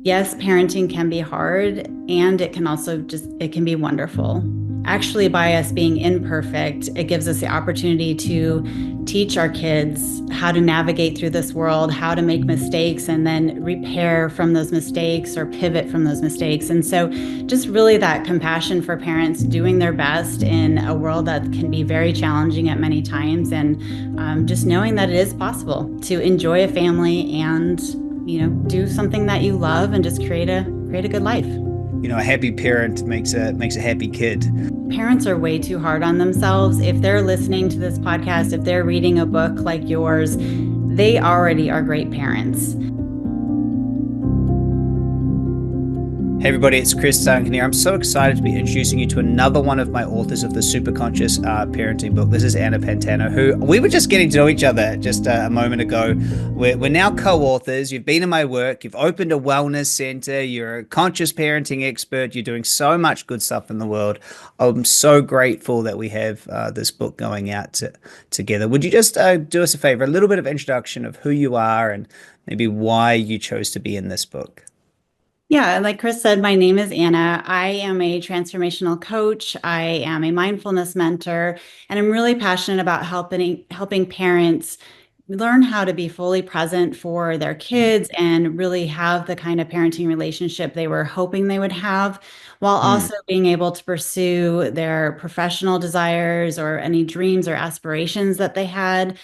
Yes, parenting can be hard, and it can also it can be wonderful. Actually, by us being imperfect, it gives us the opportunity to teach our kids how to navigate through this world, how to make mistakes, and then repair from those mistakes or pivot from those mistakes. And so, just really that compassion for parents doing their best in a world that can be very challenging at many times, and just knowing that it is possible to enjoy a family and do something that you love and just create a good life. A happy parent makes a happy kid. Parents are way too hard on themselves. If they're listening to this podcast, if they're reading a book like yours, they already are great parents. Hey everybody, it's Chris Duncan here. I'm so excited to be introducing you to another one of my authors of the Superconscious parenting book. This is Anna Pantano, who we were just getting to know each other just a moment ago. We're now co-authors. You've been in my work. You've opened a wellness center. You're a conscious parenting expert. You're doing so much good stuff in the world. I'm so grateful that we have this book going out together. Would you just do us a favor, a little bit of introduction of who you are and maybe why you chose to be in this book? Yeah, like Chris said, my name is Anna. I am a transformational coach. I am a mindfulness mentor, and I'm really passionate about helping parents learn how to be fully present for their kids and really have the kind of parenting relationship they were hoping they would have, while Mm. also being able to pursue their professional desires or any dreams or aspirations that they had.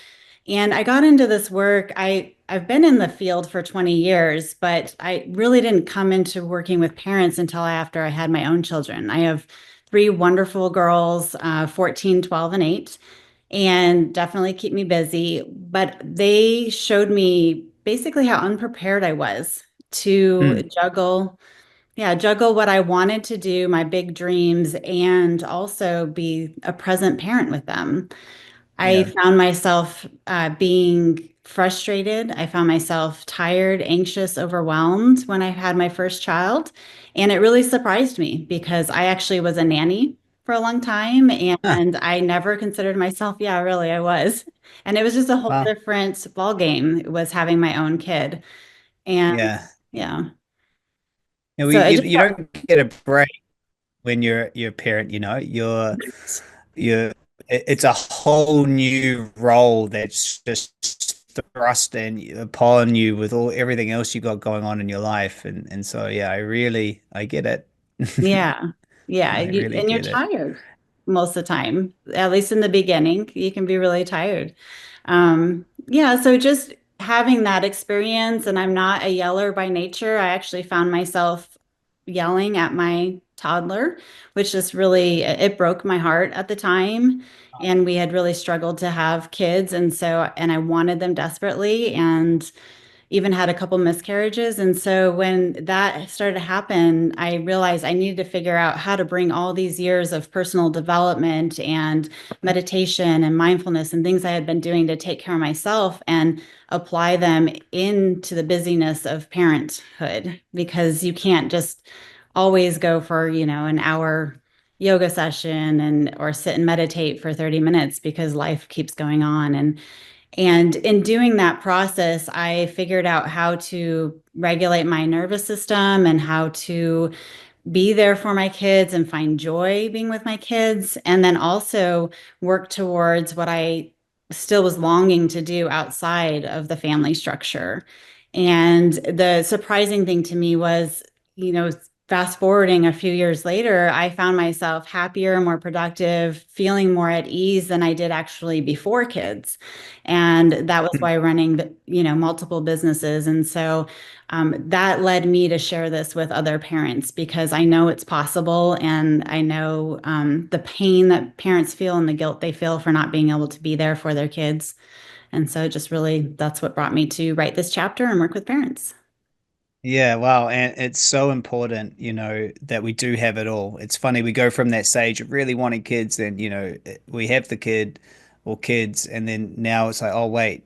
And I got into this work. I've been in the field for 20 years, but I really didn't come into working with parents until after I had my own children. I have three wonderful girls, 14, 12, and 8, and definitely keep me busy. But they showed me basically how unprepared I was to Mm. juggle what I wanted to do, my big dreams, and also be a present parent with them. I Yeah. found myself being frustrated. I found myself tired, anxious, overwhelmed when I had my first child. And it really surprised me because I actually was a nanny for a long time Huh. and I never considered myself, yeah, really, I was. And it was just a whole Well, different ball game was having my own kid. And yeah. yeah. You, So I you just you don't get a break when you're a parent, you're it's a whole new role that's just thrust upon you with all everything else you got going on in your life. And so yeah, I get it. yeah. Yeah, I really and you're get it. tired most of the time. At least in the beginning, you can be really tired. Yeah, so just having that experience, and I'm not a yeller by nature. I actually found myself yelling at my toddler, which just really it broke my heart at the time. And we had really struggled to have kids, and I wanted them desperately, and even had a couple miscarriages. And so when that started to happen, I realized I needed to figure out how to bring all these years of personal development and meditation and mindfulness and things I had been doing to take care of myself and apply them into the busyness of parenthood, because you can't just always go for, an hour yoga session and or sit and meditate for 30 minutes because life keeps going on. And in doing that process, I figured out how to regulate my nervous system and how to be there for my kids and find joy being with my kids. And then also work towards what I still was longing to do outside of the family structure. And the surprising thing to me was, fast forwarding a few years later, I found myself happier, more productive, feeling more at ease than I did actually before kids. And that was why running, multiple businesses. And so that led me to share this with other parents because I know it's possible, and I know the pain that parents feel and the guilt they feel for not being able to be there for their kids. And so just really, that's what brought me to write this chapter and work with parents. Yeah, wow. And it's so important, that we do have it all. It's funny, we go from that stage of really wanting kids, then, we have the kid or kids, and then now it's like, oh, wait,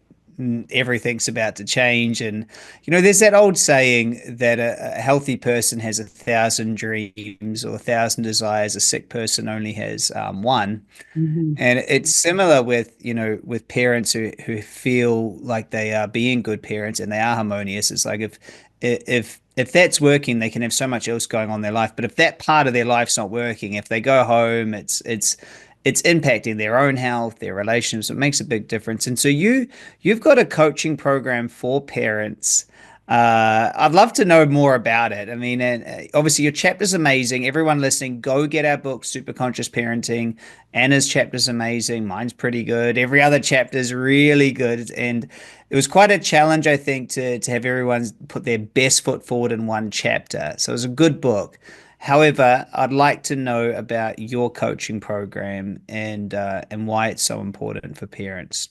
everything's about to change. And, there's that old saying that a healthy person has 1,000 dreams or 1,000 desires, a sick person only has one. Mhm. And it's similar with, with parents who feel like they are being good parents and they are harmonious. It's like if that's working, they can have so much else going on in their life. But if that part of their life's not working, if they go home, it's impacting their own health, their relationships. It makes a big difference. And so you've got a coaching program for parents. I'd love to know more about it. I mean, and obviously your chapter's amazing. Everyone listening, go get our book, Superconscious Parenting. Anna's chapter's amazing. Mine's pretty good. Every other chapter is really good. And it was quite a challenge, I think, to have everyone put their best foot forward in one chapter. So it was a good book. However, I'd like to know about your coaching program and why it's so important for parents.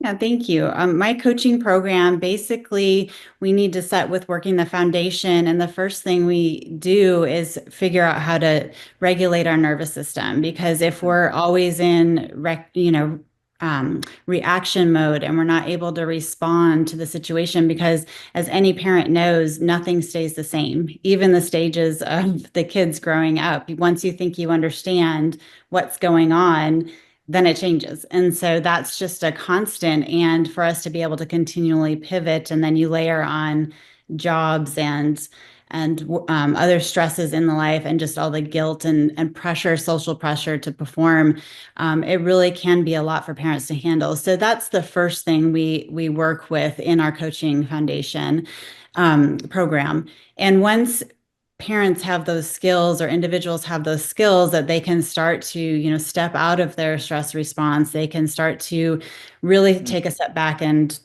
Yeah, thank you. My coaching program, basically, we need to set with working the foundation. And the first thing we do is figure out how to regulate our nervous system. Because if we're always in, reaction mode and we're not able to respond to the situation, because as any parent knows, nothing stays the same, even the stages of the kids growing up. Once you think you understand what's going on, then it changes. And so that's just a constant. And for us to be able to continually pivot, and then you layer on jobs and other stresses in the life, and just all the guilt and pressure, social pressure to perform, it really can be a lot for parents to handle. So that's the first thing we work with in our coaching foundation program. And once parents have those skills, or individuals have those skills, that they can start to, step out of their stress response, they can start to really take a step back and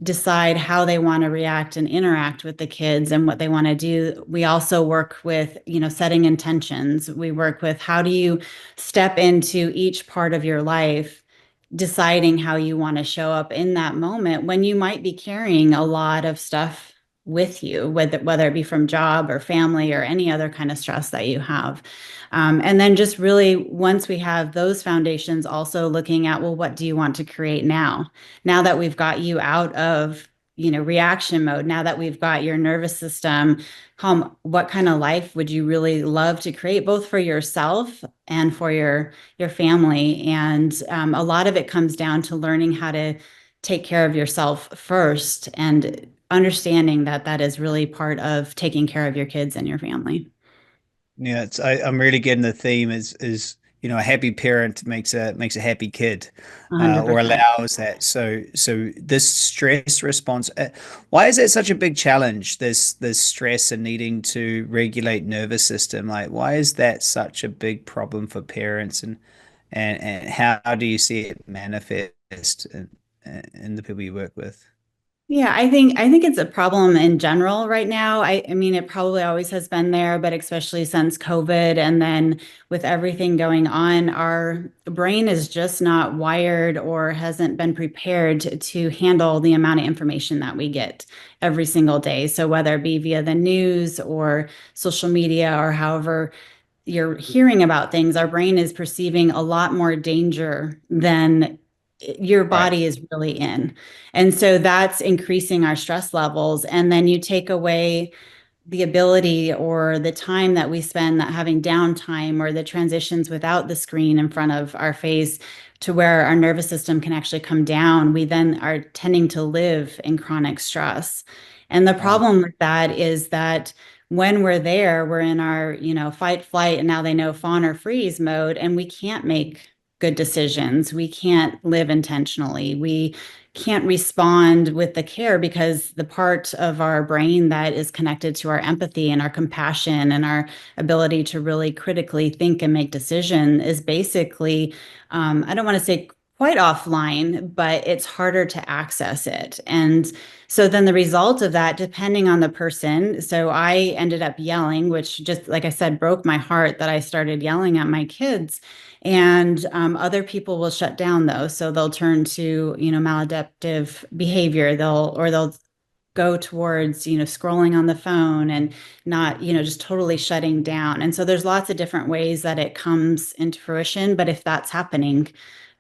decide how they want to react and interact with the kids and what they want to do. We also work with, setting intentions. We work with, how do you step into each part of your life, deciding how you want to show up in that moment when you might be carrying a lot of stuff with you, whether it be from job or family or any other kind of stress that you have. And then just really, once we have those foundations, also looking at, well, what do you want to create now? Now that we've got you out of, reaction mode, now that we've got your nervous system calm, what kind of life would you really love to create, both for yourself and for your family? And a lot of it comes down to learning how to take care of yourself first, and understanding that that is really part of taking care of your kids and your family. Yeah, I'm really getting the theme is a happy parent makes a happy kid, or 100%. allows that. So this stress response, why is that such a big challenge? This stress and needing to regulate nervous system, like why is that such a big problem for parents, and how do you see it manifest in the people you work with? Yeah, I think it's a problem in general right now. I mean, it probably always has been there, but especially since COVID, and then with everything going on, our brain is just not wired, or hasn't been prepared to handle the amount of information that we get every single day. So whether it be via the news or social media, or however you're hearing about things, our brain is perceiving a lot more danger than your Right, body is really in. And so that's increasing our stress levels. And then you take away the ability, or the time that we spend that having downtime, or the transitions without the screen in front of our face, to where our nervous system can actually come down. We then are tending to live in chronic stress. And the wow, problem with that is that when we're there, we're in our, fight, flight, and now they know fawn or freeze mode, and we can't make good decisions. We can't live intentionally. We can't respond with the care, because the part of our brain that is connected to our empathy and our compassion and our ability to really critically think and make decision is basically, I don't want to say quite offline, but it's harder to access it. And so then the result of that, depending on the person, so I ended up yelling, which, just like I said, broke my heart that I started yelling at my kids. And other people will shut down, though. So they'll turn to, maladaptive behavior. They'll go towards, scrolling on the phone, and not, just totally shutting down. And so there's lots of different ways that it comes into fruition. But if that's happening,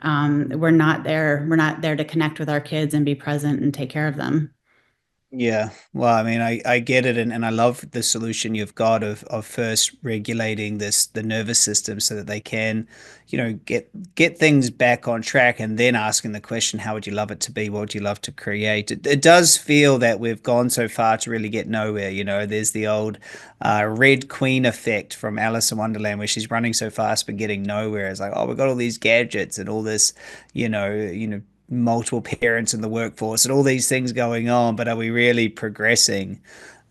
we're not there. We're not there to connect with our kids and be present and take care of them. Yeah. Well, I mean, I get it, and I love the solution you've got of first regulating the nervous system so that they can, get things back on track, and then asking the question, how would you love it to be? What would you love to create? It does feel that we've gone so far to really get nowhere. There's the old Red Queen effect from Alice in Wonderland where she's running so fast but getting nowhere. It's like, oh, we've got all these gadgets and all this, multiple parents in the workforce and all these things going on, but are we really progressing?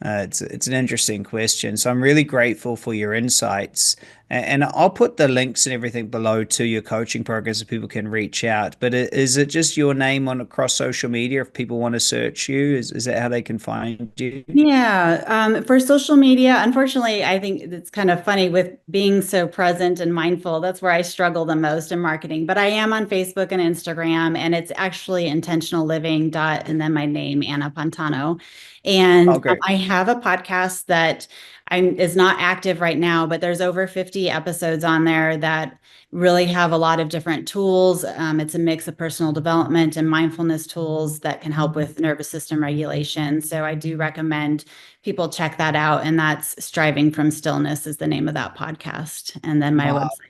It's an interesting question. So I'm really grateful for your insights, and I'll put the links and everything below to your coaching program so people can reach out. But is it just your name on across social media if people want to search you? Is that how they can find you? Yeah, for social media, unfortunately, I think it's kind of funny with being so present and mindful. That's where I struggle the most in marketing. But I am on Facebook and Instagram, and it's actually intentional living dot and then my name, Anna Pantano. And Oh, great. I have a podcast that is not active right now, but there's over 50 episodes on there that really have a lot of different tools. It's a mix of personal development and mindfulness tools that can help with nervous system regulation. So I do recommend people check that out. And that's Striving from Stillness is the name of that podcast. And then my Wow, website.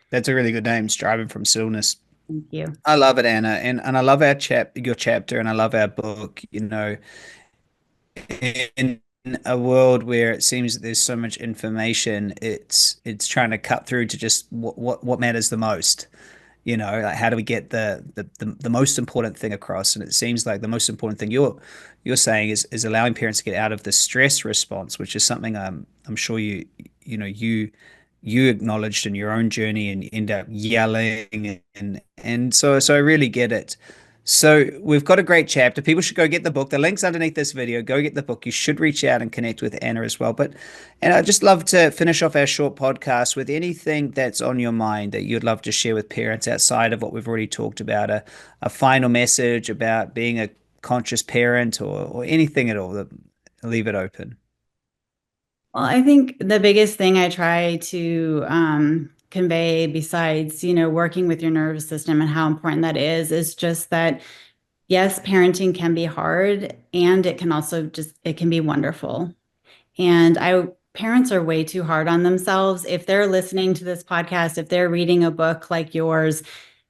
that's a really good name, Striving from Stillness. Thank you. I love it, Anna, and I love your chapter, and I love our book. In a world where it seems that there's so much information, it's trying to cut through to just what matters the most. Like how do we get the most important thing across? And it seems like the most important thing you're saying is allowing parents to get out of the stress response, which is something I'm sure you acknowledged in your own journey and you end up yelling and so I really get it. So we've got a great chapter. People should go get the book. The link's underneath this video. Go get the book. You should reach out and connect with Anna as well. And I'd just love to finish off our short podcast with anything that's on your mind that you'd love to share with parents outside of what we've already talked about, a final message about being a conscious parent or anything at all. Leave it open. Well, I think the biggest thing I try to convey, besides, working with your nervous system and how important that is just that yes, parenting can be hard and it can also it can be wonderful. And parents are way too hard on themselves. If they're listening to this podcast, if they're reading a book like yours,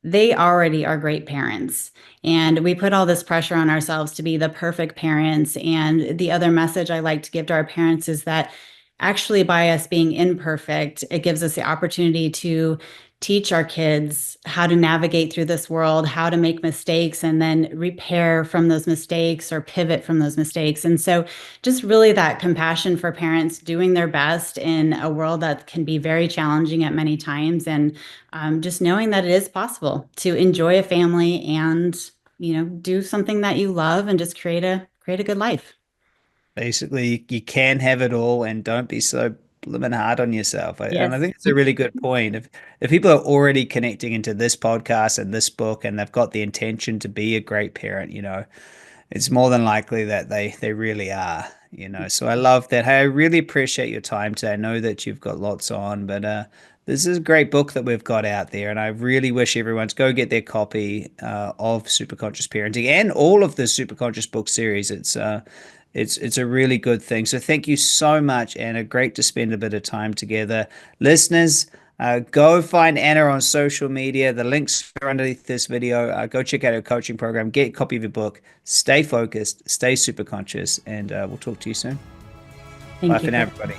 they already are great parents. And we put all this pressure on ourselves to be the perfect parents. And the other message I like to give to our parents is that actually, by us being imperfect, it gives us the opportunity to teach our kids how to navigate through this world, how to make mistakes, and then repair from those mistakes or pivot from those mistakes. And so, just really that compassion for parents doing their best in a world that can be very challenging at many times, and just knowing that it is possible to enjoy a family and do something that you love and just create a good life. Basically, you can have it all and don't be so blimmin' hard on yourself. And I Yes. think it's a really good point. If people are already connecting into this podcast and this book and they've got the intention to be a great parent, it's more than likely that they really are. So I love that. Hey, I really appreciate your time today. I know that you've got lots on, but this is a great book that we've got out there, and I really wish everyone to go get their copy of Superconscious Parenting and all of the Superconscious book series. It's a really good thing. So thank you so much, Anna. Great to spend a bit of time together. Listeners, go find Anna on social media. The links are underneath this video. Go check out her coaching program. Get a copy of your book. Stay focused, stay super conscious, and we'll talk to you soon. Bye Thank for now, you. everybody.